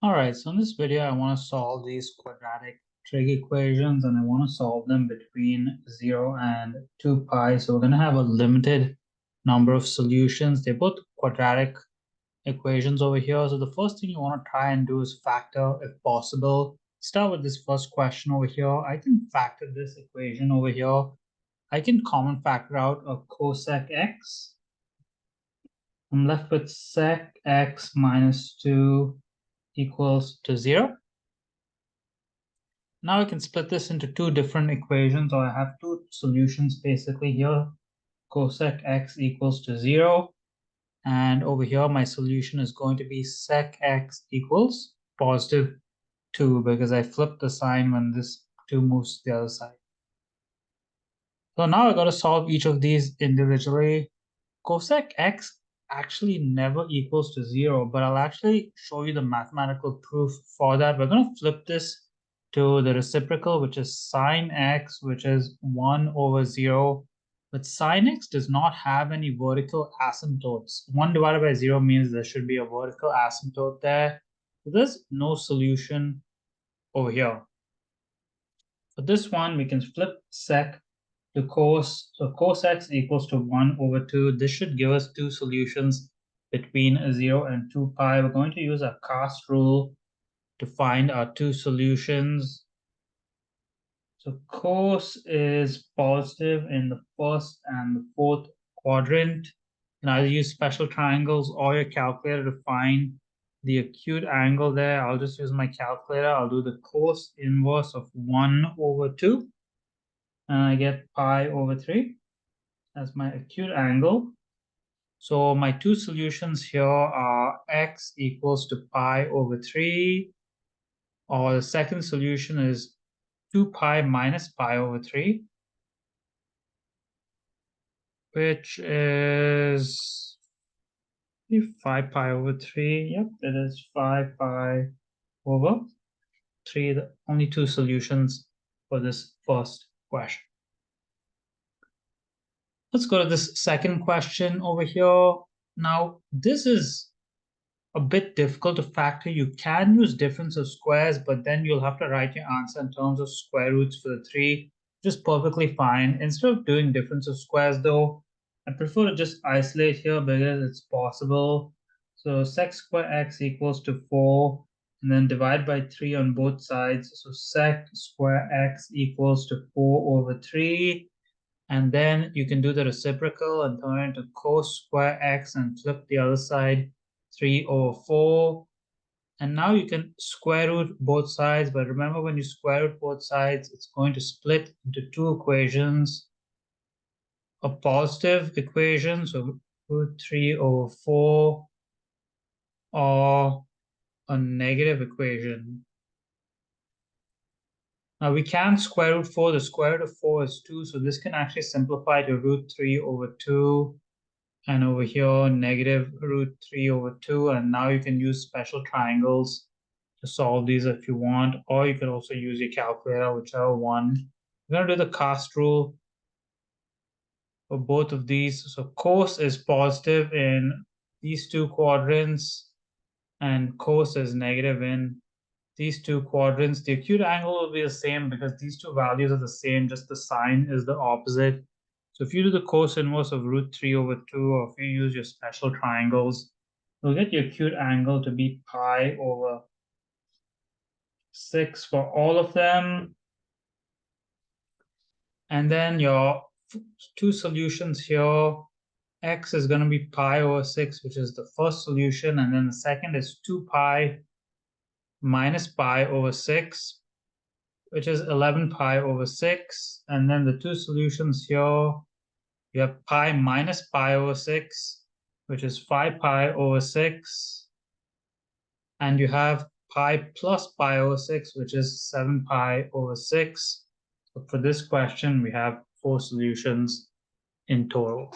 All right, so in this video, I want to solve these quadratic trig equations, and I want to solve them between 0 and 2 pi. So we're going to have a limited number of solutions. They're both quadratic equations over here. So the first thing you want to try and do is factor, if possible. Start with this first question over here. I can factor this equation over here. I can common factor out a cosec x. I'm left with sec x minus 2 equals to 0. Now I can split this into two different equations, or I have two solutions basically here. Cosec x equals to 0. And over here, my solution is going to be sec x equals positive 2, because I flipped the sign when this 2 moves to the other side. So now I got to solve each of these individually. Cosec x actually never equals to 0, but I'll actually show you the mathematical proof for that. We're going to flip this to the reciprocal, which is sine x, which is 1 over 0. But sine x does not have any vertical asymptotes. 1 divided by 0 means there should be a vertical asymptote there. So there's no solution over here. For this one, we can flip sec to cos. So cos x equals to 1 over 2. This should give us two solutions between 0 and 2 pi. We're going to use our cast rule to find our two solutions. So cos is positive in the first and the fourth quadrant. You can either use special triangles or your calculator to find the acute angle there. I'll just use my calculator. I'll do the cos inverse of 1 over 2. And I get pi over 3 as my acute angle. So my two solutions here are x equals to pi over 3, or the second solution is 2 pi minus pi over 3, which is 5 pi over 3. Yep, it is 5 pi over 3. The only two solutions for this first question. Let's go to this second question over here. Now, this is a bit difficult to factor. You can use difference of squares, but then you'll have to write your answer in terms of square roots for the 3, which is perfectly fine. Instead of doing difference of squares though, I prefer to just isolate here because it's possible. So sec square x equals to 4, and then divide by 3 on both sides. So sec square x equals to 4 over 3. And then you can do the reciprocal and turn it into cos square x and flip the other side, 3 over 4. And now you can square root both sides, but remember when you square root both sides, it's going to split into two equations. A positive equation, so root 3 over 4, or a negative equation. Now we can square root 4. The square root of 4 is 2, so this can actually simplify to root 3 over 2. And over here, negative root 3 over 2. And now you can use special triangles to solve these if you want, or you can also use your calculator, whichever one. We're going to do the cast rule for both of these. So cos is positive in these two quadrants, and cos is negative in these two quadrants. The acute angle will be the same because these two values are the same, just the sign is the opposite. So if you do the cos inverse of root 3 over 2, or if you use your special triangles, you'll get your acute angle to be pi over 6 for all of them. And then your two solutions here, x is going to be pi over 6, which is the first solution, and then the second is 2 pi minus pi over 6, which is 11 pi over 6. And then the two solutions here, you have pi minus pi over 6, which is 5 pi over 6. And you have pi plus pi over 6, which is 7 pi over 6. So for this question, we have 4 solutions in total.